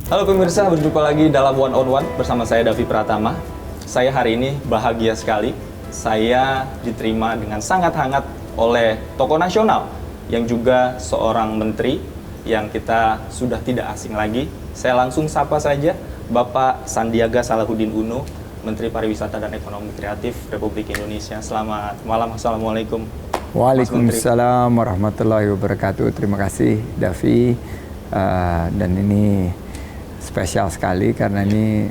Halo pemirsa, berjumpa lagi dalam One on One bersama saya Davi Pratama. Saya hari ini bahagia sekali. Saya diterima dengan sangat hangat oleh tokoh nasional yang juga seorang menteri yang kita sudah tidak asing lagi. Saya langsung sapa saja Bapak Sandiaga Salahuddin Uno, Menteri Pariwisata dan Ekonomi Kreatif Republik Indonesia. Selamat malam, Assalamualaikum. Waalaikumsalam warahmatullahi wabarakatuh. Terima kasih Davi. Dan ini spesial sekali karena ini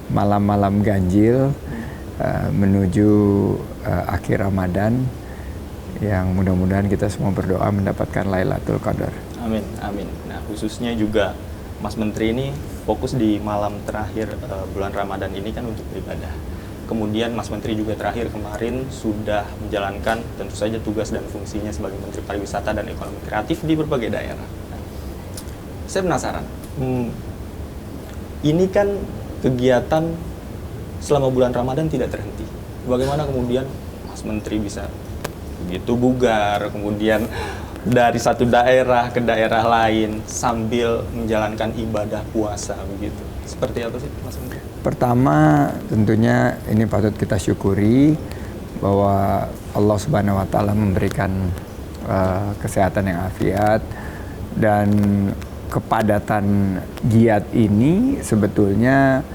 malam-malam ganjil menuju akhir Ramadan yang mudah-mudahan kita semua berdoa mendapatkan Lailatul Qadar. Amin, amin. Nah, khususnya juga Mas Menteri ini fokus di malam terakhir bulan Ramadan ini kan untuk beribadah. Kemudian Mas Menteri juga terakhir kemarin sudah menjalankan tentu saja tugas dan fungsinya sebagai Menteri Pariwisata dan Ekonomi Kreatif di berbagai daerah. Nah, saya penasaran, ini kan kegiatan selama bulan Ramadan tidak terhenti. Bagaimana kemudian Mas Menteri bisa begitu bugar, kemudian dari satu daerah ke daerah lain sambil menjalankan ibadah puasa begitu? Seperti apa sih Mas Menteri? Pertama, tentunya ini patut kita syukuri bahwa Allah Subhanahu wa taala memberikan kesehatan yang afiat, dan kepadatan giat ini sebetulnya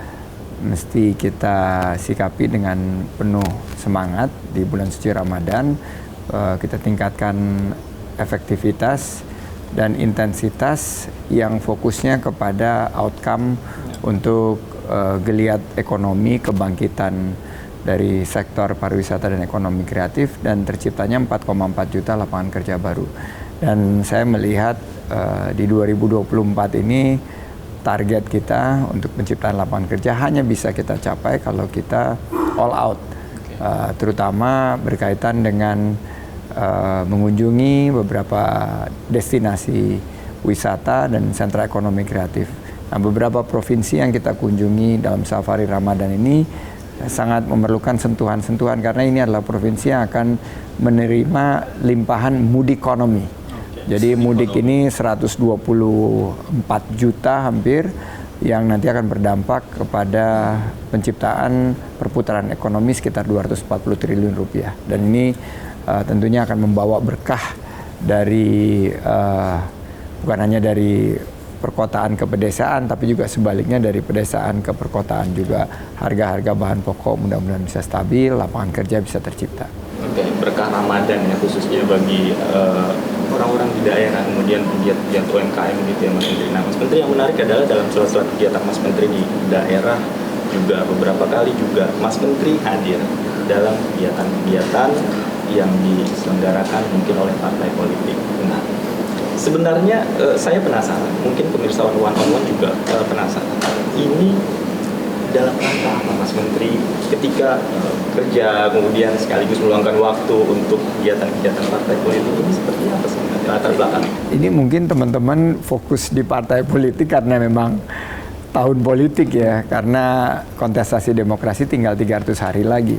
mesti kita sikapi dengan penuh semangat di bulan suci Ramadan. Kita tingkatkan efektivitas dan intensitas yang fokusnya kepada outcome untuk geliat ekonomi, kebangkitan dari sektor pariwisata dan ekonomi kreatif, dan terciptanya 4,4 juta lapangan kerja baru. Dan saya melihat di 2024 ini target kita untuk penciptaan lapangan kerja hanya bisa kita capai kalau kita all out, terutama berkaitan dengan mengunjungi beberapa destinasi wisata dan sentra ekonomi kreatif. Nah, beberapa provinsi yang kita kunjungi dalam safari Ramadan ini sangat memerlukan sentuhan-sentuhan karena ini adalah provinsi yang akan menerima limpahan mudikonomi. Jadi mudik ini 124 juta hampir yang nanti akan berdampak kepada penciptaan perputaran ekonomi sekitar 240 triliun rupiah. Dan ini tentunya akan membawa berkah dari bukan hanya dari perkotaan ke pedesaan, tapi juga sebaliknya dari pedesaan ke perkotaan juga. Harga-harga bahan pokok mudah-mudahan bisa stabil, lapangan kerja bisa tercipta. Oke, berkah Ramadan ya khususnya bagi orang-orang di daerah, kemudian pegiat UMKM gitu ya Mas Menteri. Nah, Mas Menteri, yang menarik adalah dalam sela-sela kegiatan Mas Menteri di daerah juga beberapa kali juga Mas Menteri hadir dalam kegiatan-kegiatan yang diselenggarakan mungkin oleh partai politik. Nah, sebenarnya saya penasaran, mungkin pemirsa One on One juga penasaran. Ini dalam rangka apa Mas Menteri ketika kerja kemudian sekaligus meluangkan waktu untuk kegiatan-kegiatan partai politik ini, seperti apa sih latar belakangnya? Ini mungkin teman-teman fokus di partai politik karena memang tahun politik ya, karena kontestasi demokrasi tinggal 300 hari lagi.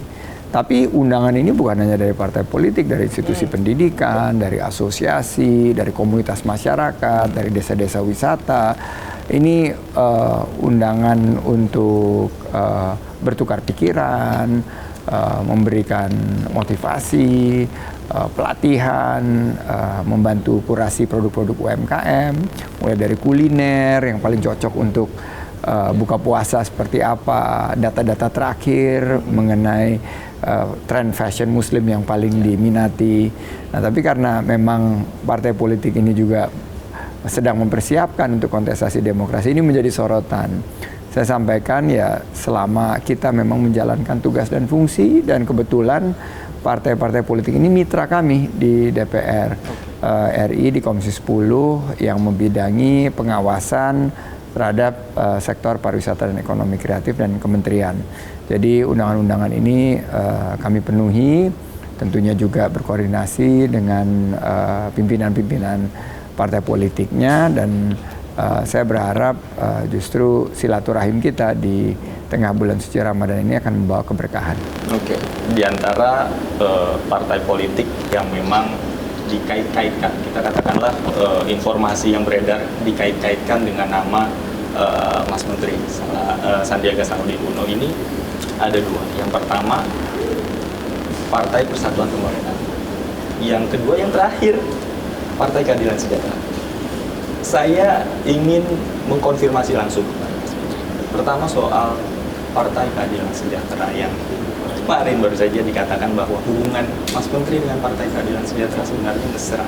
Tapi undangan ini bukan hanya dari partai politik, dari institusi pendidikan, dari asosiasi, dari komunitas masyarakat, dari desa-desa wisata. Ini undangan untuk bertukar pikiran, memberikan motivasi, pelatihan, membantu kurasi produk-produk UMKM, mulai dari kuliner yang paling cocok untuk buka puasa seperti apa, data-data terakhir mengenai tren fashion muslim yang paling diminati. Nah, tapi karena memang partai politik ini juga sedang mempersiapkan untuk kontestasi demokrasi, ini menjadi sorotan. Saya sampaikan ya, selama kita memang menjalankan tugas dan fungsi, dan kebetulan partai-partai politik ini mitra kami di DPR RI di Komisi 10 yang membidangi pengawasan terhadap sektor pariwisata dan ekonomi kreatif dan kementerian. Jadi undangan-undangan ini kami penuhi, tentunya juga berkoordinasi dengan pimpinan-pimpinan partai politiknya, dan saya berharap justru silaturahim kita di tengah bulan suci Ramadan ini akan membawa keberkahan. Oke, di antara partai politik yang memang dikait-kaitkan, kita katakanlah informasi yang beredar dikait-kaitkan dengan nama Mas Menteri Sandiaga Salahuddin Uno ini ada dua. Yang pertama, Partai Persatuan Pembangunan. Yang kedua, yang terakhir, Partai Keadilan Sejahtera. Saya ingin mengkonfirmasi langsung kepada Mas Menteri. Pertama soal Partai Keadilan Sejahtera yang kemarin baru saja dikatakan bahwa hubungan Mas Menteri dengan Partai Keadilan Sejahtera sebenarnya mesra.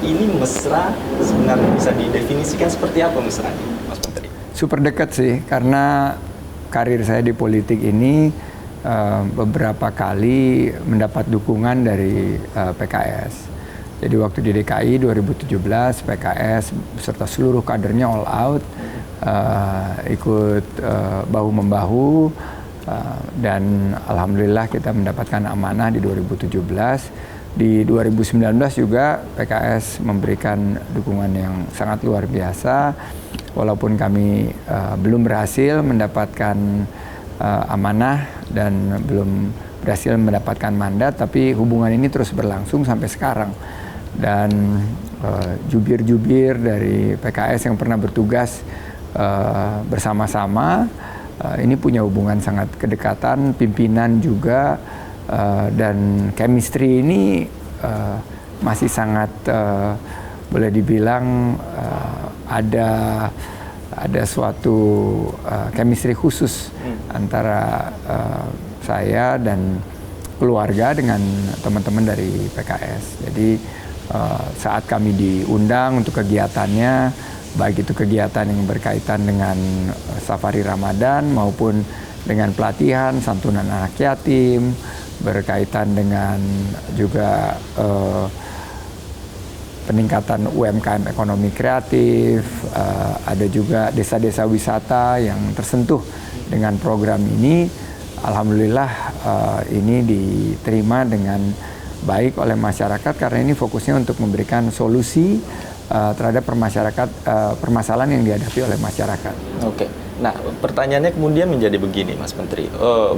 Ini mesra sebenarnya bisa didefinisikan seperti apa mesranya, Mas Menteri? Super dekat sih, karena karir saya di politik ini beberapa kali mendapat dukungan dari PKS. Jadi waktu di DKI 2017, PKS beserta seluruh kadernya all out, ikut bahu-membahu, dan alhamdulillah kita mendapatkan amanah di 2017. Di 2019 juga PKS memberikan dukungan yang sangat luar biasa, walaupun kami belum berhasil mendapatkan amanah dan belum berhasil mendapatkan mandat, tapi hubungan ini terus berlangsung sampai sekarang. Dan jubir-jubir dari PKS yang pernah bertugas bersama-sama ini punya hubungan sangat kedekatan, pimpinan juga, dan chemistry ini masih sangat boleh dibilang ada suatu chemistry khusus antara saya dan keluarga dengan teman-teman dari PKS. Jadi saat kami diundang untuk kegiatannya, baik itu kegiatan yang berkaitan dengan safari Ramadan maupun dengan pelatihan santunan anak yatim, berkaitan dengan juga peningkatan UMKM ekonomi kreatif, ada juga desa-desa wisata yang tersentuh dengan program ini. Alhamdulillah ini diterima dengan baik oleh masyarakat karena ini fokusnya untuk memberikan solusi terhadap permasalahan yang dihadapi oleh masyarakat. Oke. Nah, pertanyaannya kemudian menjadi begini, Mas Menteri,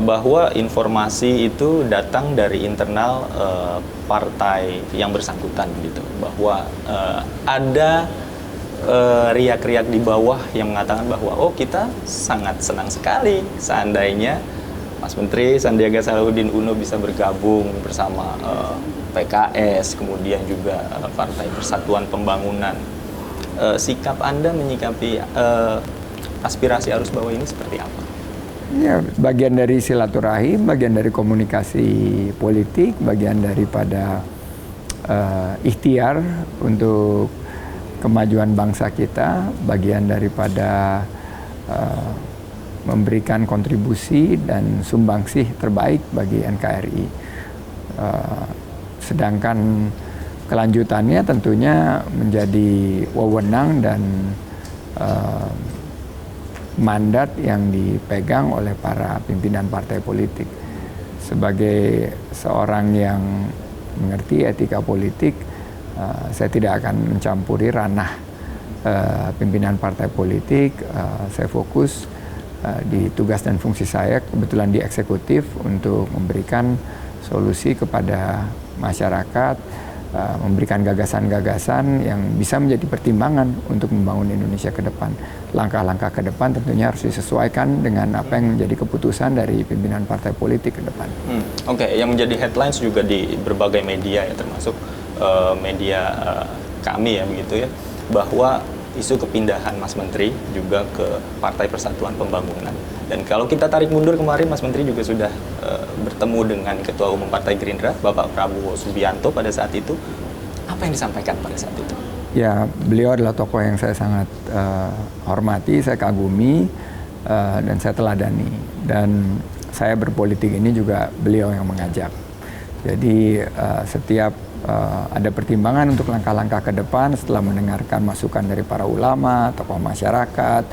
bahwa informasi itu datang dari internal partai yang bersangkutan, gitu, bahwa ada riak-riak di bawah yang mengatakan bahwa kita sangat senang sekali seandainya Mas Menteri Sandiaga Salahuddin Uno bisa bergabung bersama PKS, kemudian juga Partai Persatuan Pembangunan. Sikap Anda menyikapi aspirasi arus bawah ini seperti apa? Ya, bagian dari silaturahim, bagian dari komunikasi politik, bagian daripada ikhtiar untuk kemajuan bangsa kita, bagian daripada memberikan kontribusi dan sumbangsih terbaik bagi NKRI. Sedangkan kelanjutannya tentunya menjadi wewenang dan mandat yang dipegang oleh para pimpinan partai politik. Sebagai seorang yang mengerti etika politik, saya tidak akan mencampuri ranah pimpinan partai politik. Saya fokus di tugas dan fungsi saya, kebetulan di eksekutif, untuk memberikan solusi kepada masyarakat, memberikan gagasan-gagasan yang bisa menjadi pertimbangan untuk membangun Indonesia ke depan. Langkah-langkah ke depan tentunya harus disesuaikan dengan apa yang menjadi keputusan dari pimpinan partai politik ke depan. Oke, yang menjadi headlines juga di berbagai media ya, termasuk media kami ya, begitu ya, bahwa isu kepindahan Mas Menteri juga ke Partai Persatuan Pembangunan. Dan kalau kita tarik mundur kemarin, Mas Menteri juga sudah bertemu dengan Ketua Umum Partai Gerindra, Bapak Prabowo Subianto pada saat itu. Apa yang disampaikan pada saat itu? Ya, beliau adalah tokoh yang saya sangat hormati, saya kagumi, dan saya teladani. Dan saya berpolitik ini juga beliau yang mengajak. Jadi setiap ada pertimbangan untuk langkah-langkah ke depan setelah mendengarkan masukan dari para ulama, tokoh masyarakat,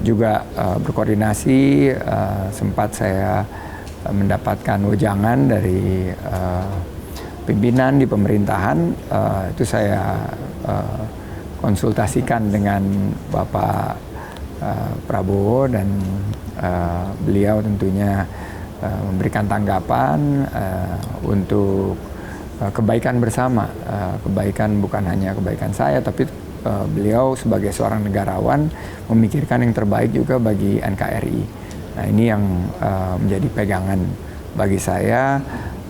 juga berkoordinasi. Sempat saya mendapatkan wejangan dari pimpinan di pemerintahan, itu saya konsultasikan dengan Bapak Prabowo, dan beliau tentunya memberikan tanggapan untuk kebaikan bersama, kebaikan bukan hanya kebaikan saya, tapi beliau sebagai seorang negarawan memikirkan yang terbaik juga bagi NKRI. Nah ini yang menjadi pegangan bagi saya,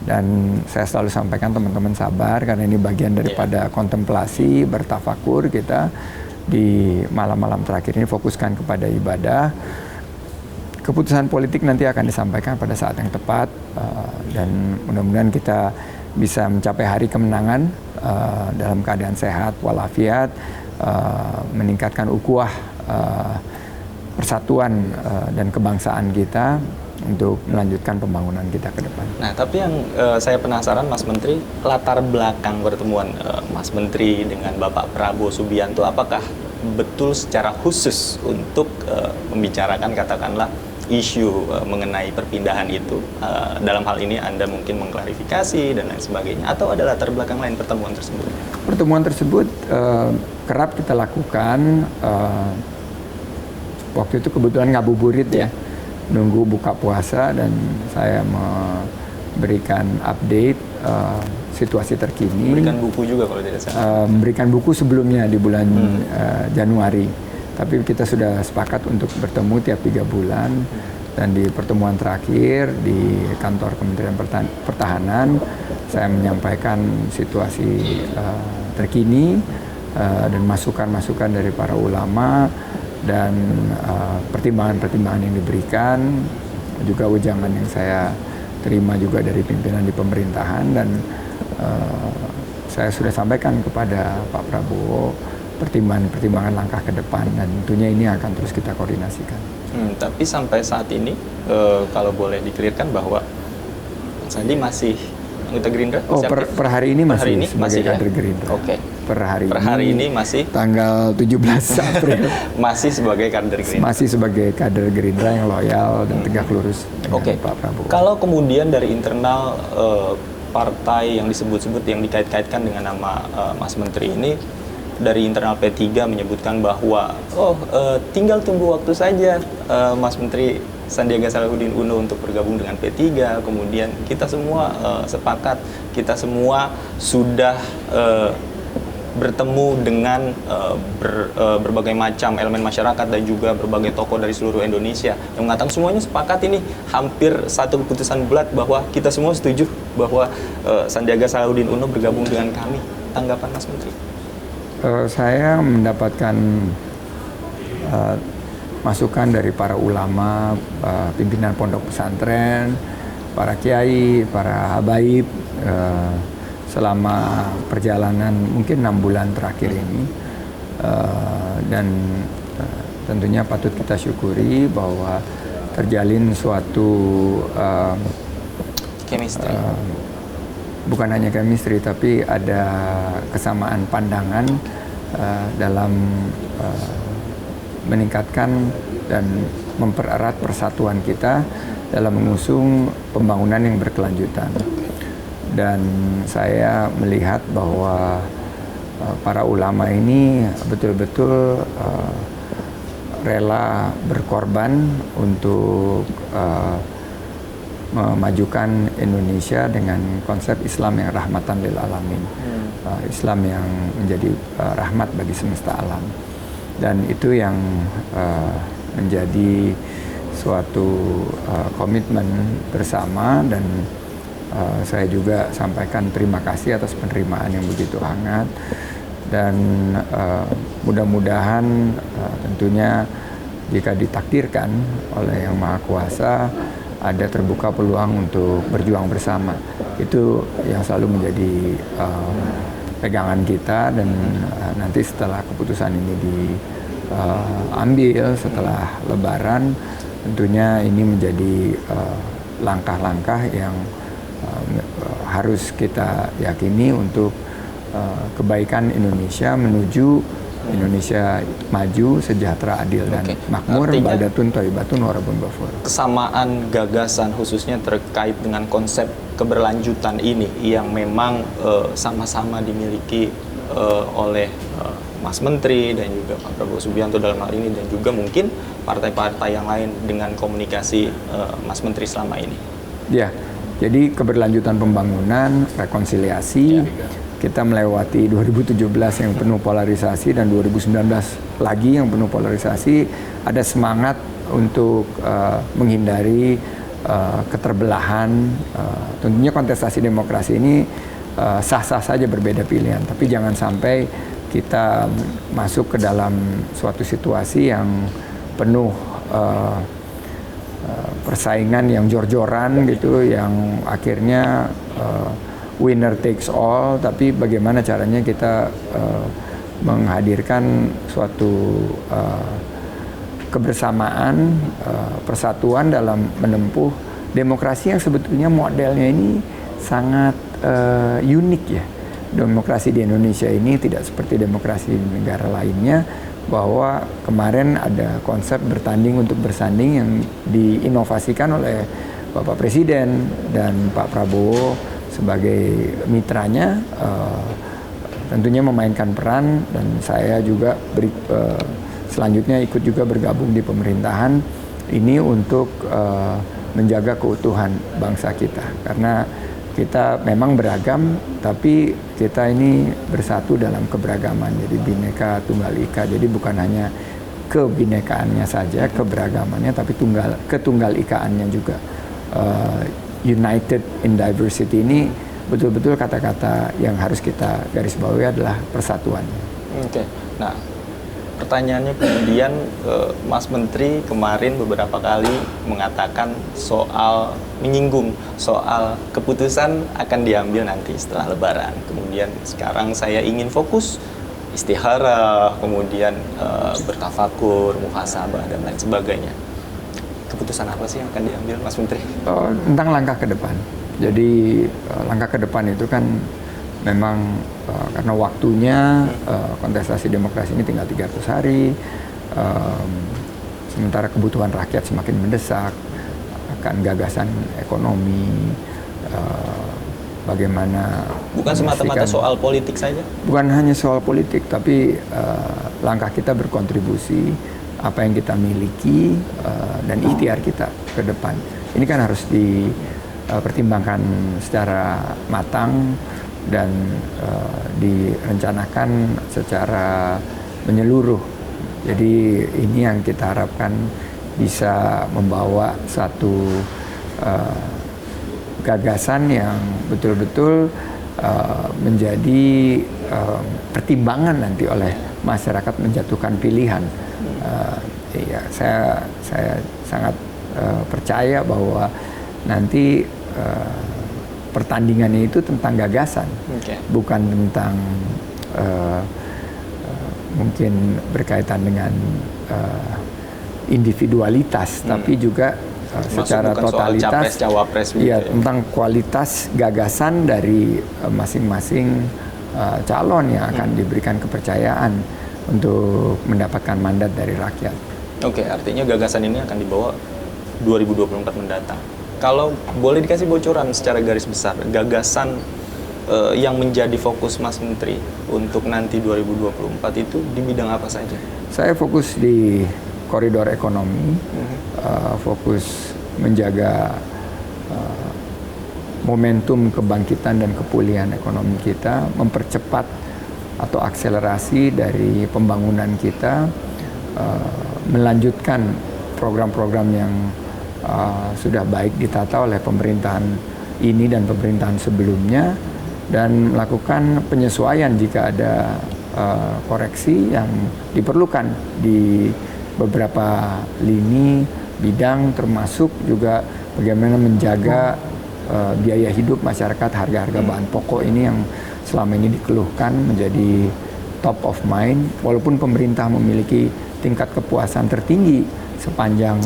dan saya selalu sampaikan teman-teman sabar karena ini bagian daripada kontemplasi, bertafakur kita di malam-malam terakhir ini, fokuskan kepada ibadah. Keputusan politik nanti akan disampaikan pada saat yang tepat, dan mudah-mudahan kita bisa mencapai hari kemenangan dalam keadaan sehat walafiat, meningkatkan ukhuwah persatuan dan kebangsaan kita untuk melanjutkan pembangunan kita ke depan. Nah, tapi yang saya penasaran, Mas Menteri, latar belakang pertemuan Mas Menteri dengan Bapak Prabowo Subianto, apakah betul secara khusus untuk membicarakan katakanlah isu mengenai perpindahan itu? Dalam hal ini Anda mungkin mengklarifikasi dan lain sebagainya, atau ada latar belakang lain pertemuan tersebut? Pertemuan tersebut kerap kita lakukan. Waktu itu kebetulan ngabuburit ya, nunggu buka puasa, dan saya memberikan update situasi terkini. Memberikan buku juga kalau tidak salah. Memberikan buku sebelumnya di bulan Januari, tapi kita sudah sepakat untuk bertemu tiap 3 bulan. Dan di pertemuan terakhir di kantor Kementerian Pertahanan, saya menyampaikan situasi terkini dan masukan-masukan dari para ulama, dan pertimbangan-pertimbangan yang diberikan, juga ujangan yang saya terima juga dari pimpinan di pemerintahan, dan saya sudah sampaikan kepada Pak Prabowo pertimbangan-pertimbangan langkah ke depan, dan tentunya ini akan terus kita koordinasikan. Tapi sampai saat ini, kalau boleh dikelirkan bahwa Sandi masih anggota Gerindra? Per hari ini masih sebagai kader Gerindra. Oke. Per hari ini masih tanggal 17 April masih sebagai kader Gerindra. Masih sebagai kader Gerindra yang loyal dan tegak lurus dengan Pak Prabowo. Kalau kemudian dari internal partai yang disebut-sebut, yang dikait-kaitkan dengan nama Mas Menteri ini, dari internal P3 menyebutkan bahwa tinggal tunggu waktu saja Mas Menteri Sandiaga Salahuddin Uno untuk bergabung dengan P3, kemudian kita semua sepakat, kita semua sudah bertemu dengan berbagai macam elemen masyarakat dan juga berbagai tokoh dari seluruh Indonesia yang mengatakan semuanya sepakat, ini hampir satu keputusan bulat bahwa kita semua setuju bahwa Sandiaga Salahuddin Uno bergabung dengan kami. Tanggapan Mas Menteri? Saya mendapatkan masukan dari para ulama, pimpinan pondok pesantren, para kiai, para habaib selama perjalanan mungkin 6 bulan terakhir ini, dan tentunya patut kita syukuri bahwa terjalin suatu chemistry. Bukan hanya chemistry, tapi ada kesamaan pandangan dalam meningkatkan dan mempererat persatuan kita dalam mengusung pembangunan yang berkelanjutan. Dan saya melihat bahwa para ulama ini betul-betul rela berkorban untuk memajukan Indonesia dengan konsep Islam yang rahmatan lil alamin, Islam yang menjadi rahmat bagi semesta alam. Dan itu yang menjadi suatu komitmen bersama, dan saya juga sampaikan terima kasih atas penerimaan yang begitu hangat, dan mudah-mudahan tentunya jika ditakdirkan oleh Yang Maha Kuasa ada terbuka peluang untuk berjuang bersama. Itu yang selalu menjadi pegangan kita, dan nanti setelah keputusan ini diambil setelah Lebaran, tentunya ini menjadi langkah-langkah yang harus kita yakini untuk kebaikan Indonesia menuju Indonesia maju, sejahtera, adil, dan makmur, baldatun thayyibatun warabun ghafur. Kesamaan gagasan khususnya terkait dengan konsep keberlanjutan ini yang memang sama-sama dimiliki oleh Mas Menteri dan juga Pak Prabowo Subianto dalam hal ini, dan juga mungkin partai-partai yang lain dengan komunikasi Mas Menteri selama ini. Ya, jadi keberlanjutan pembangunan, rekonsiliasi, kita melewati 2017 yang penuh polarisasi dan 2019 lagi yang penuh polarisasi, ada semangat untuk menghindari keterbelahan. Tentunya kontestasi demokrasi ini sah-sah saja berbeda pilihan, tapi jangan sampai kita masuk ke dalam suatu situasi yang penuh persaingan yang jor-joran gitu, yang akhirnya winner takes all. Tapi bagaimana caranya kita menghadirkan suatu kebersamaan, persatuan dalam menempuh demokrasi yang sebetulnya modelnya ini sangat unik ya. Demokrasi di Indonesia ini tidak seperti demokrasi di negara lainnya, bahwa kemarin ada konsep bertanding untuk bersanding yang diinovasikan oleh Bapak Presiden dan Pak Prabowo sebagai mitranya, tentunya memainkan peran, dan saya juga selanjutnya ikut juga bergabung di pemerintahan ini untuk menjaga keutuhan bangsa kita, karena kita memang beragam, tapi kita ini bersatu dalam keberagaman. Jadi Bhinneka Tunggal Ika. Jadi bukan hanya kebinekaannya saja, keberagamannya, tapi ketunggal ikaannya juga. United in diversity ini betul-betul kata-kata yang harus kita garis bawahi adalah persatuan. Oke. Nah, pertanyaannya kemudian, Mas Menteri kemarin beberapa kali mengatakan menyinggung soal keputusan akan diambil nanti setelah Lebaran. Kemudian sekarang saya ingin fokus istikharah, kemudian bertafakur, muhasabah dan lain sebagainya. Keputusan apa sih yang akan diambil, Mas Menteri? Tentang langkah ke depan. Jadi langkah ke depan itu kan memang karena waktunya kontestasi demokrasi ini tinggal 300 hari, sementara kebutuhan rakyat semakin mendesak akan gagasan ekonomi, bagaimana bukan semata-mata soal politik saja? Bukan hanya soal politik, tapi langkah kita berkontribusi, apa yang kita miliki dan ikhtiar kita ke depan. Ini kan harus dipertimbangkan secara matang dan direncanakan secara menyeluruh. Jadi ini yang kita harapkan bisa membawa satu gagasan yang betul-betul menjadi pertimbangan nanti oleh masyarakat menjatuhkan pilihan. Ya, saya sangat percaya bahwa nanti pertandingannya itu tentang gagasan, bukan tentang mungkin berkaitan dengan individualitas, tapi juga secara totalitas, ya, tentang kualitas gagasan dari masing-masing calon yang akan diberikan kepercayaan untuk mendapatkan mandat dari rakyat. Oke, artinya gagasan ini akan dibawa 2024 mendatang. Kalau boleh dikasih bocoran secara garis besar, gagasan yang menjadi fokus Mas Menteri untuk nanti 2024 itu di bidang apa saja? Saya fokus di koridor ekonomi, fokus menjaga momentum kebangkitan dan kepulihan ekonomi kita, mempercepat atau akselerasi dari pembangunan kita, melanjutkan program-program yang sudah baik ditata oleh pemerintahan ini dan pemerintahan sebelumnya, dan melakukan penyesuaian jika ada koreksi yang diperlukan di beberapa lini bidang, termasuk juga bagaimana menjaga biaya hidup masyarakat, harga-harga bahan pokok ini yang selama ini dikeluhkan menjadi top of mind. Walaupun pemerintah memiliki tingkat kepuasan tertinggi sepanjang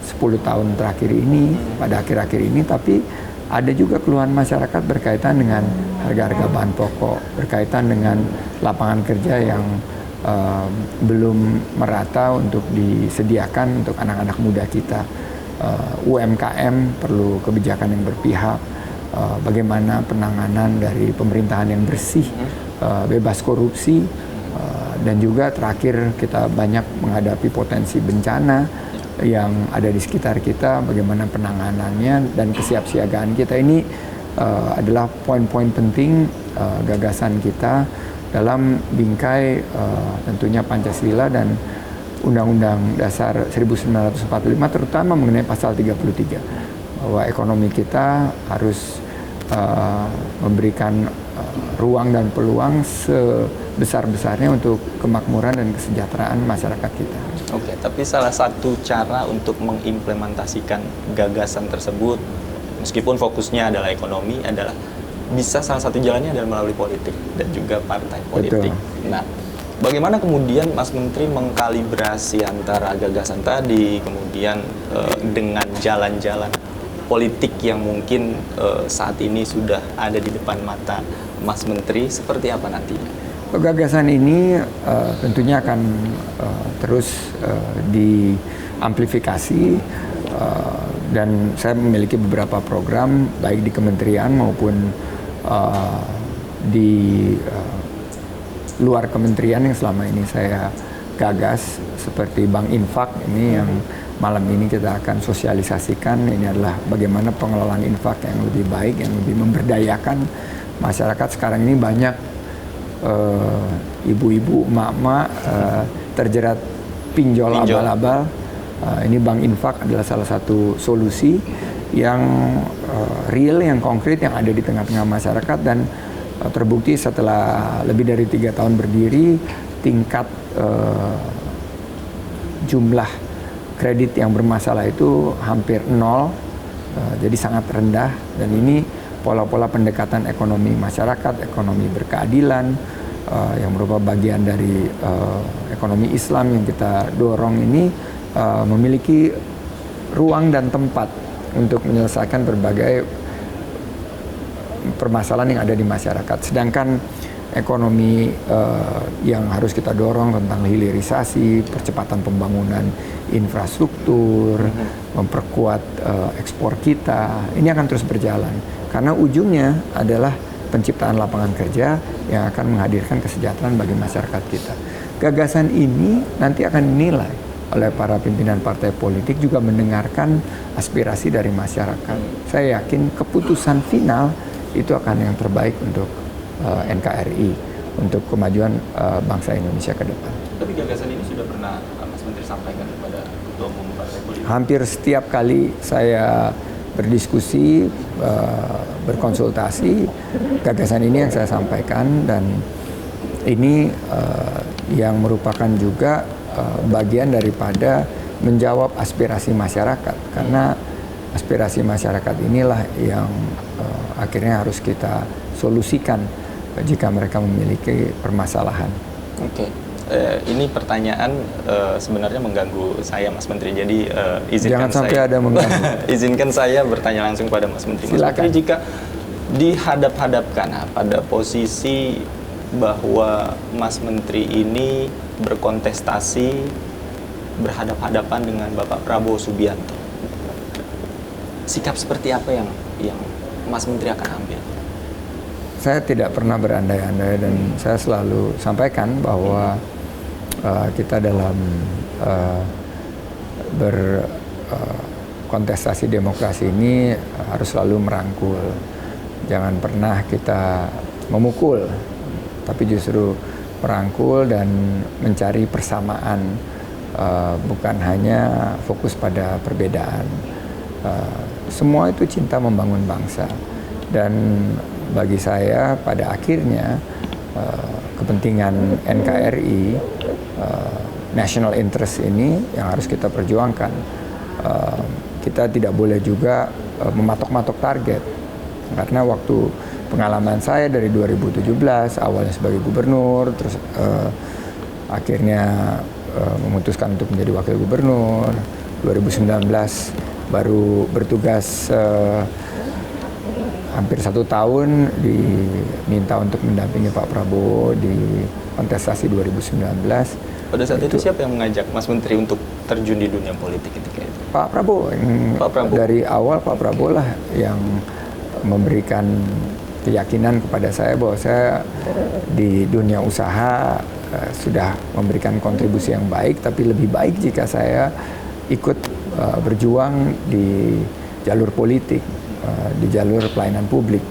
10 tahun terakhir ini, pada akhir-akhir ini, tapi ada juga keluhan masyarakat berkaitan dengan harga-harga bahan pokok, berkaitan dengan lapangan kerja yang belum merata untuk disediakan untuk anak-anak muda kita. UMKM perlu kebijakan yang berpihak, bagaimana penanganan dari pemerintahan yang bersih, bebas korupsi, dan juga terakhir kita banyak menghadapi potensi bencana yang ada di sekitar kita, bagaimana penanganannya dan kesiapsiagaan kita ini adalah poin-poin penting gagasan kita dalam bingkai tentunya Pancasila dan Undang-Undang Dasar 1945, terutama mengenai pasal 33, bahwa ekonomi kita harus memberikan ruang dan peluang sebesar-besarnya untuk kemakmuran dan kesejahteraan masyarakat kita. Oke, tapi salah satu cara untuk mengimplementasikan gagasan tersebut, meskipun fokusnya adalah ekonomi, adalah bisa salah satu jalannya adalah melalui politik dan juga partai politik. Betul. Nah, bagaimana kemudian Mas Menteri mengkalibrasi antara gagasan tadi, kemudian dengan jalan-jalan politik yang mungkin saat ini sudah ada di depan mata Mas Menteri, seperti apa nantinya? Gagasan ini tentunya akan terus diamplifikasi dan saya memiliki beberapa program baik di kementerian maupun di luar kementerian yang selama ini saya gagas, seperti Bank Infak ini yang malam ini kita akan sosialisasikan. Ini adalah bagaimana pengelolaan infak yang lebih baik, yang lebih memberdayakan masyarakat. Sekarang ini banyak ibu-ibu, emak-emak terjerat pinjol abal-abal. Ini Bank Infak adalah salah satu solusi yang real, yang konkret, yang ada di tengah-tengah masyarakat, dan terbukti setelah lebih dari 3 tahun berdiri, tingkat jumlah kredit yang bermasalah itu hampir nol, jadi sangat rendah. Dan ini pola-pola pendekatan ekonomi masyarakat, ekonomi berkeadilan, yang merupakan bagian dari ekonomi Islam yang kita dorong ini memiliki ruang dan tempat untuk menyelesaikan berbagai permasalahan yang ada di masyarakat. Sedangkan ekonomi yang harus kita dorong tentang hilirisasi, percepatan pembangunan infrastruktur, memperkuat ekspor kita, ini akan terus berjalan. Karena ujungnya adalah penciptaan lapangan kerja yang akan menghadirkan kesejahteraan bagi masyarakat kita. Gagasan ini nanti akan dinilai oleh para pimpinan partai politik, juga mendengarkan aspirasi dari masyarakat. Saya yakin keputusan final itu akan yang terbaik untuk NKRI, untuk kemajuan bangsa Indonesia ke depan. Tapi gagasan ini sudah pernah Mas Menteri sampaikan kepada ketua umum partai politik? Hampir setiap kali saya berdiskusi, berkonsultasi, gagasan ini yang saya sampaikan, dan ini yang merupakan juga bagian daripada menjawab aspirasi masyarakat, karena aspirasi masyarakat inilah yang akhirnya harus kita solusikan jika mereka memiliki permasalahan. Oke. Ini pertanyaan sebenarnya mengganggu saya, Mas Menteri. Jadi izinkan jangan sampai saya, ada mengganggu. izinkan saya bertanya langsung pada Mas Menteri. Mas Menteri, jika dihadap-hadapkan pada posisi bahwa Mas Menteri ini berkontestasi, berhadap-hadapan dengan Bapak Prabowo Subianto, sikap seperti apa yang Mas Menteri akan ambil? Saya tidak pernah berandai-andai, dan saya selalu sampaikan bahwa kita dalam berkontestasi demokrasi ini harus selalu merangkul. Jangan pernah kita memukul, tapi justru merangkul dan mencari persamaan, bukan hanya fokus pada perbedaan. Semua itu cinta membangun bangsa, dan bagi saya pada akhirnya kepentingan NKRI, national interest ini yang harus kita perjuangkan. Kita tidak boleh juga mematok-matok target, karena waktu pengalaman saya dari 2017 awalnya sebagai gubernur, terus akhirnya memutuskan untuk menjadi wakil gubernur. 2019 baru bertugas hampir 1 tahun, diminta untuk mendampingi Pak Prabowo di kontestasi 2019. Pada saat itu siapa yang mengajak Mas Menteri untuk terjun di dunia politik ketika itu? Pak Prabowo. Dari awal Pak Prabowo lah yang memberikan keyakinan kepada saya bahwa saya di dunia usaha sudah memberikan kontribusi yang baik, tapi lebih baik jika saya ikut berjuang di jalur politik. di jalur pelayanan publik.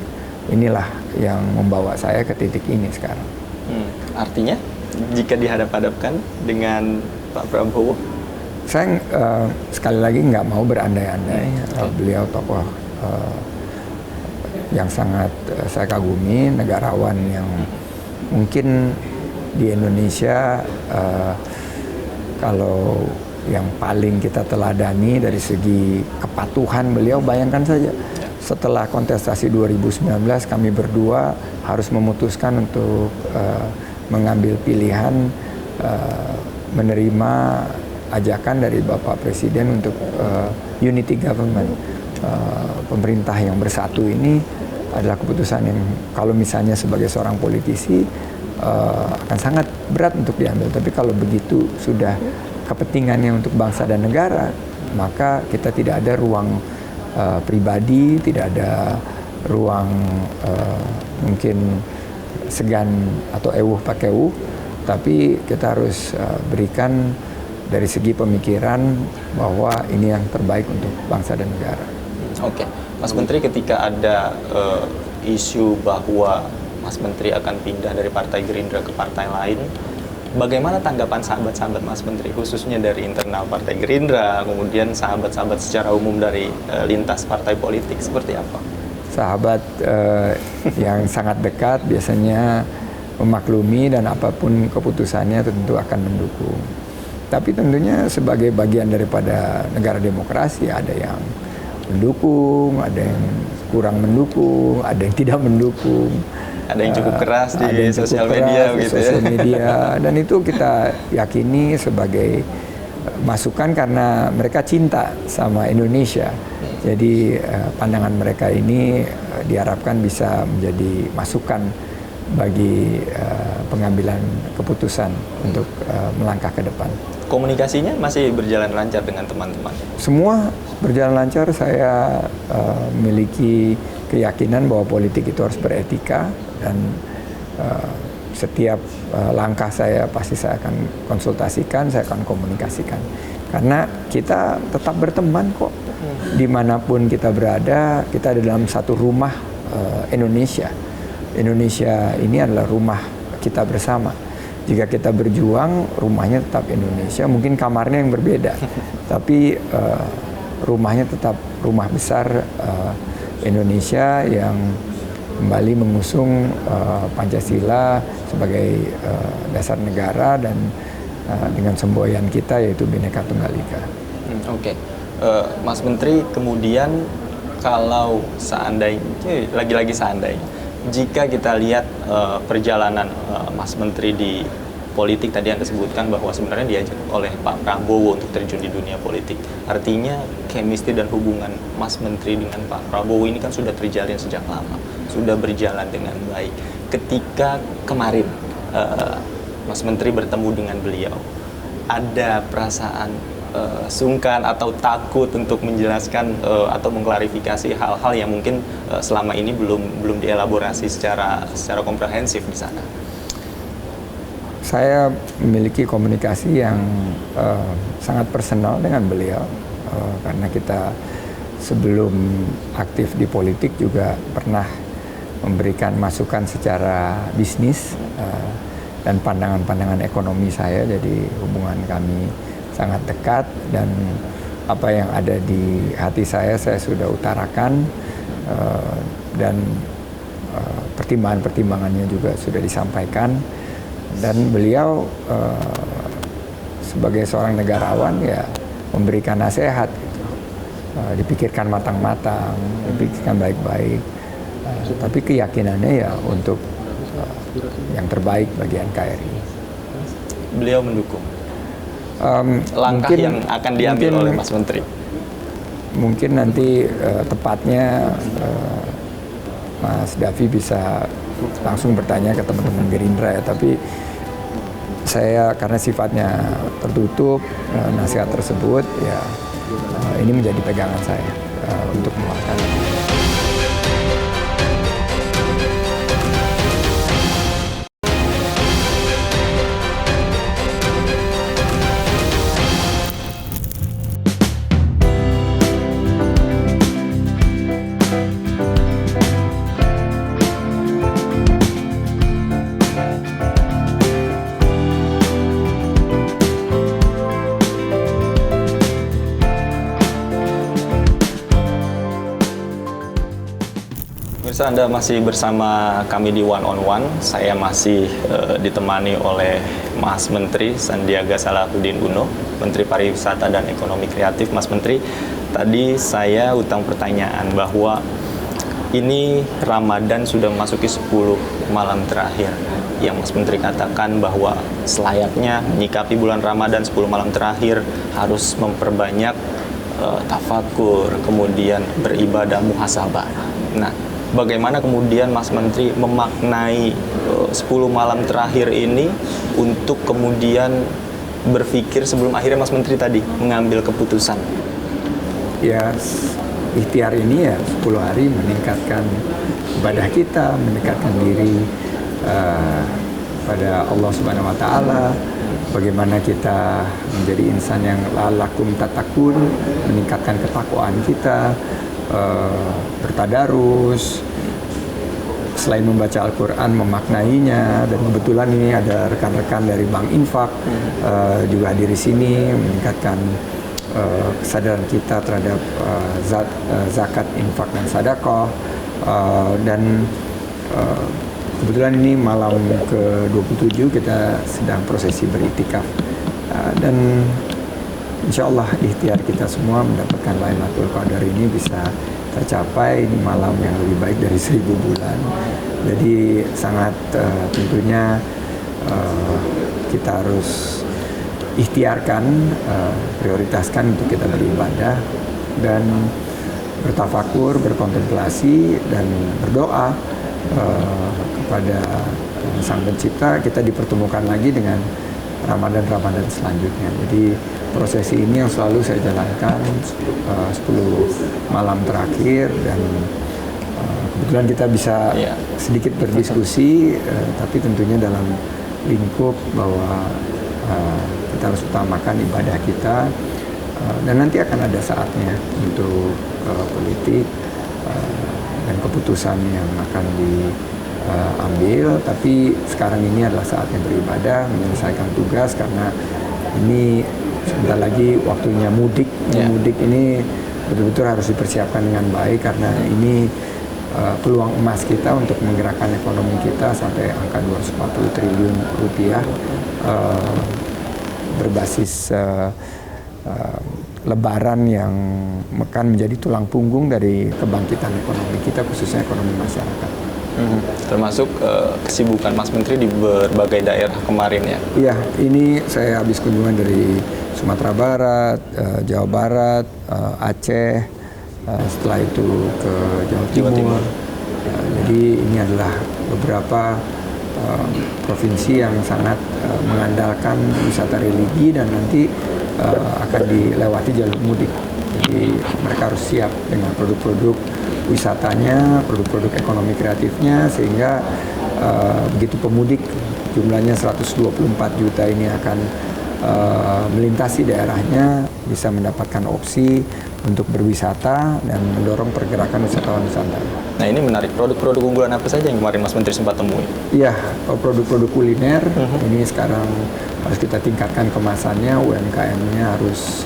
Inilah yang membawa saya ke titik ini sekarang. Artinya jika dihadap-hadapkan dengan Pak Prabowo, saya sekali lagi nggak mau berandai-andai. Beliau tokoh yang sangat saya kagumi, negarawan yang mungkin di Indonesia kalau yang paling kita teladani dari segi kepatuhan beliau, bayangkan saja setelah kontestasi 2019 kami berdua harus memutuskan untuk mengambil pilihan menerima ajakan dari Bapak Presiden untuk unity government, pemerintah yang bersatu. Ini adalah keputusan yang kalau misalnya sebagai seorang politisi akan sangat berat untuk diambil, tapi kalau begitu sudah kepentingannya untuk bangsa dan negara, maka kita tidak ada ruang pribadi, tidak ada ruang mungkin segan atau ewuh pakai ewuh, tapi kita harus berikan dari segi pemikiran bahwa ini yang terbaik untuk bangsa dan negara. Oke, Mas Menteri, ketika ada isu bahwa Mas Menteri akan pindah dari Partai Gerindra ke partai lain, bagaimana tanggapan sahabat-sahabat Mas Menteri, khususnya dari internal Partai Gerindra, kemudian sahabat-sahabat secara umum dari lintas partai politik, seperti apa? Sahabat yang sangat dekat biasanya memaklumi dan apapun keputusannya tentu akan mendukung. Tapi tentunya sebagai bagian daripada negara demokrasi ada yang mendukung, ada yang kurang mendukung, ada yang tidak mendukung. Ada yang cukup keras di sosial media gitu ya. Dan itu kita yakini sebagai masukan karena mereka cinta sama Indonesia. Jadi pandangan mereka ini diharapkan bisa menjadi masukan bagi pengambilan keputusan untuk melangkah ke depan. Komunikasinya masih berjalan lancar dengan teman-teman? Semua berjalan lancar. Saya memiliki keyakinan bahwa politik itu harus beretika, dan setiap langkah saya pasti saya akan konsultasikan, saya akan komunikasikan. Karena kita tetap berteman kok. Dimanapun kita berada, kita ada dalam satu rumah Indonesia. Indonesia ini adalah rumah kita bersama. Jika kita berjuang, rumahnya tetap Indonesia. Mungkin kamarnya yang berbeda, tapi rumahnya tetap rumah besar Indonesia yang kembali mengusung Pancasila sebagai dasar negara dan dengan semboyan kita yaitu Bhinneka Tunggal Ika. Oke. Mas Menteri, kemudian kalau seandainya, lagi-lagi seandainya, jika kita lihat perjalanan Mas Menteri di politik, tadi Anda sebutkan bahwa sebenarnya diajak oleh Pak Prabowo untuk terjun di dunia politik. Artinya chemistry dan hubungan Mas Menteri dengan Pak Prabowo ini kan sudah terjalin sejak lama, sudah berjalan dengan baik. Ketika kemarin Mas Menteri bertemu dengan beliau, ada perasaan sungkan atau takut untuk menjelaskan atau mengklarifikasi hal-hal yang mungkin selama ini belum dielaborasi secara komprehensif di sana? Saya memiliki komunikasi yang sangat personal dengan beliau karena kita sebelum aktif di politik juga pernah memberikan masukan secara bisnis dan pandangan-pandangan ekonomi saya. Jadi hubungan kami sangat dekat, dan apa yang ada di hati saya sudah utarakan, dan pertimbangan-pertimbangannya juga sudah disampaikan. Dan beliau sebagai seorang negarawan ya memberikan nasihat gitu. Dipikirkan matang-matang, dipikirkan baik-baik, tapi keyakinannya ya untuk yang terbaik bagi NKRI. Beliau mendukung langkah mungkin, yang akan diambil oleh Mas Menteri? Mungkin nanti tepatnya Mas Davi bisa langsung bertanya ke teman-teman Gerindra ya, tapi saya karena sifatnya tertutup, nasihat tersebut ya ini menjadi pegangan saya untuk melakukan. Pemirsa, Anda masih bersama kami di One on One. Saya masih ditemani oleh Mas Menteri Sandiaga Salahuddin Uno, Menteri Pariwisata dan Ekonomi Kreatif. Mas Menteri, tadi saya utang pertanyaan bahwa ini Ramadan sudah memasuki 10 malam terakhir. Yang Mas Menteri katakan bahwa selayaknya menyikapi bulan Ramadan 10 malam terakhir harus memperbanyak tafakur, kemudian beribadah muhasabah. Nah, bagaimana kemudian Mas Menteri memaknai 10 malam terakhir ini untuk kemudian berpikir sebelum akhirnya Mas Menteri tadi mengambil keputusan? Ya, ikhtiar ini ya 10 hari meningkatkan ibadah kita, mendekatkan diri pada Allah Subhanahu wa taala. Bagaimana kita menjadi insan yang lalakum tatakun, meningkatkan ketakwaan kita, bertadarus, selain membaca Al-Quran, memaknainya. Dan kebetulan ini ada rekan-rekan dari Bank Infak juga hadir di sini, meningkatkan kesadaran kita terhadap zakat, infak, dan sedekah. Kebetulan ini malam ke-27 kita sedang prosesi beriktikaf, dan insya Allah ikhtiar kita semua mendapatkan Lailatul Qadar ini bisa tercapai. Ini malam yang lebih baik dari 1000 bulan. Jadi sangat tentunya kita harus ikhtiarkan, prioritaskan untuk kita beribadah dan bertafakur, berkontemplasi, dan berdoa kepada Sang Pencipta. Kita dipertemukan lagi dengan Ramadan selanjutnya. Jadi prosesi ini yang selalu saya jalankan 10 malam terakhir, dan kebetulan kita bisa sedikit berdiskusi, tapi tentunya dalam lingkup bahwa kita harus utamakan ibadah kita, dan nanti akan ada saatnya untuk politik dan keputusan yang akan diambil. Tapi sekarang ini adalah saatnya beribadah, menyelesaikan tugas, karena ini sebentar lagi waktunya mudik. Mudik ini betul-betul harus dipersiapkan dengan baik, karena ini peluang emas kita untuk menggerakkan ekonomi kita sampai angka 240 triliun rupiah, berbasis Lebaran yang akan menjadi tulang punggung dari kebangkitan ekonomi kita, khususnya ekonomi masyarakat. Termasuk kesibukan Mas Menteri di berbagai daerah kemarin ya? Iya, ini saya habis kunjungan dari Sumatera Barat, Jawa Barat, Aceh, setelah itu ke Jawa Timur. Jadi ini adalah beberapa provinsi yang sangat mengandalkan wisata religi, dan nanti akan dilewati jalur mudik. Jadi mereka harus siap dengan produk-produk wisatanya, produk-produk ekonomi kreatifnya, sehingga begitu pemudik jumlahnya 124 juta ini akan melintasi daerahnya, bisa mendapatkan opsi untuk berwisata dan mendorong pergerakan wisatawan Nusantara. Nah, ini menarik. Produk-produk unggulan apa saja yang kemarin Mas Menteri sempat temui? Iya, produk-produk kuliner ini sekarang harus kita tingkatkan kemasannya, UMKM-nya harus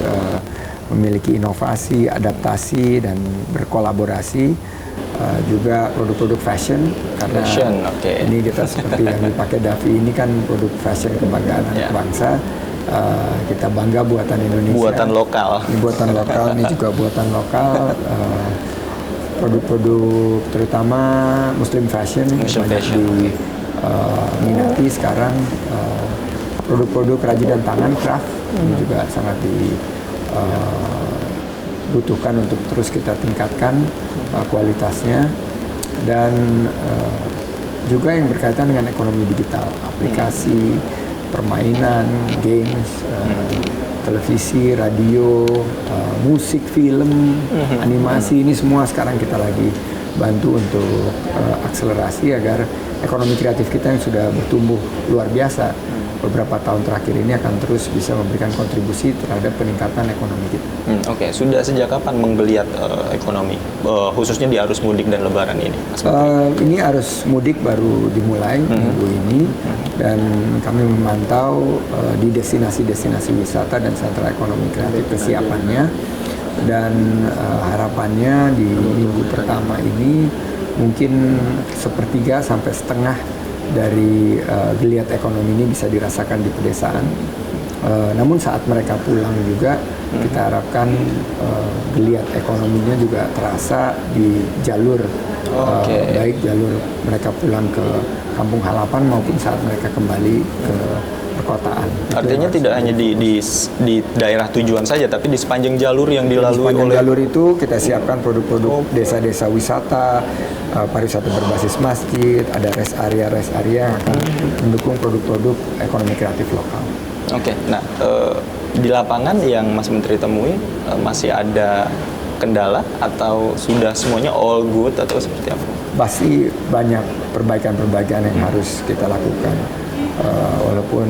memiliki inovasi, adaptasi, dan berkolaborasi. Juga produk-produk fashion, karena ini kita seperti yang dipakai Davi ini kan produk fashion kebanggaan anak bangsa. Kita bangga buatan Indonesia. Buatan lokal. Ini buatan lokal, ini juga buatan lokal. Produk-produk terutama Muslim fashion banyak diminati sekarang. Produk-produk kerajinan tangan, craft, ini juga sangat dibutuhkan untuk terus kita tingkatkan kualitasnya. Dan juga yang berkaitan dengan ekonomi digital, aplikasi, permainan, games, televisi, radio, musik, film, animasi, ini semua sekarang kita lagi bantu untuk akselerasi agar ekonomi kreatif kita yang sudah bertumbuh luar biasa beberapa tahun terakhir ini akan terus bisa memberikan kontribusi terhadap peningkatan ekonomi kita. Oke. Sudah sejak kapan menggeliat ekonomi, khususnya di arus mudik dan lebaran ini, Mas Menteri? Ini arus mudik baru dimulai minggu ini, dan kami memantau di destinasi-destinasi wisata dan sentra ekonomi kreatif kesiapannya, dan harapannya di minggu pertama ini mungkin 1/3 sampai setengah dari geliat ekonomi ini bisa dirasakan di pedesaan. Namun saat mereka pulang juga kita harapkan geliat ekonominya juga terasa di jalur baik jalur mereka pulang ke kampung halaman maupun saat mereka kembali ke perkotaan. Artinya tidak hanya di daerah tujuan saja, tapi di sepanjang jalur yang dilalui di sepanjang oleh jalur itu kita siapkan produk-produk desa-desa wisata, pariwisata berbasis masjid, ada rest area yang akan mendukung produk-produk ekonomi kreatif lokal. Oke, nah di lapangan yang Mas Menteri temui masih ada kendala atau sudah semuanya all good atau seperti apa? Pasti banyak perbaikan-perbaikan yang harus kita lakukan. Walaupun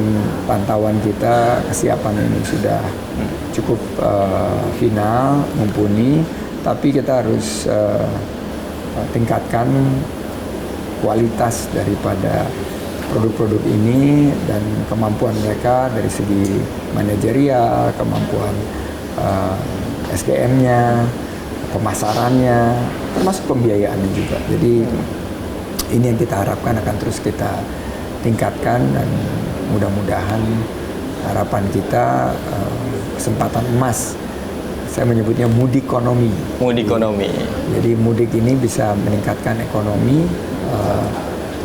pantauan kita kesiapan ini sudah cukup final, mumpuni, tapi kita harus tingkatkan kualitas daripada produk-produk ini dan kemampuan mereka dari segi manajerial, kemampuan SDM-nya, pemasarannya, termasuk pembiayaannya juga. Jadi ini yang kita harapkan akan terus kita tingkatkan dan mudah-mudahan harapan kita kesempatan emas. Saya menyebutnya mudikonomi. Mudikonomi. Jadi mudik ini bisa meningkatkan ekonomi,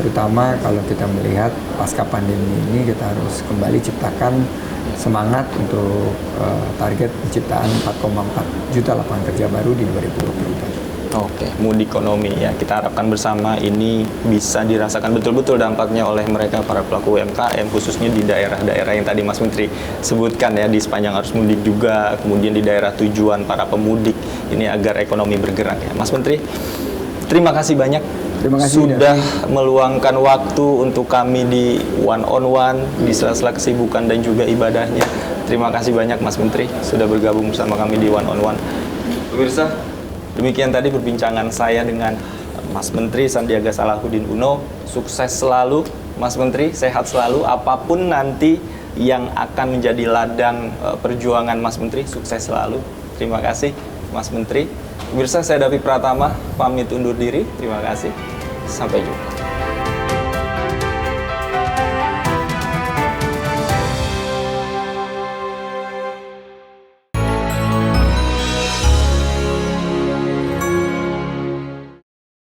terutama kalau kita melihat pasca pandemi ini kita harus kembali ciptakan semangat untuk target penciptaan 4,4 juta lapangan kerja baru di 2024. Oke, mudikonomi ya. Kita harapkan bersama ini bisa dirasakan betul-betul dampaknya oleh mereka para pelaku UMKM, khususnya di daerah-daerah yang tadi Mas Menteri sebutkan ya, di sepanjang arus mudik juga, kemudian di daerah tujuan para pemudik ini agar ekonomi bergerak ya. Mas Menteri, terima kasih banyak. Terima kasih sudah meluangkan waktu untuk kami di One on One di sela-sela kesibukan dan juga ibadahnya. Terima kasih banyak Mas Menteri sudah bergabung bersama kami di One on One. Pemirsa, demikian tadi perbincangan saya dengan Mas Menteri Sandiaga Salahuddin Uno. Sukses selalu Mas Menteri, sehat selalu apapun nanti yang akan menjadi ladang perjuangan Mas Menteri, sukses selalu. Terima kasih Mas Menteri. Pemirsa, saya David Pratama pamit undur diri. Terima kasih. Sampai jumpa.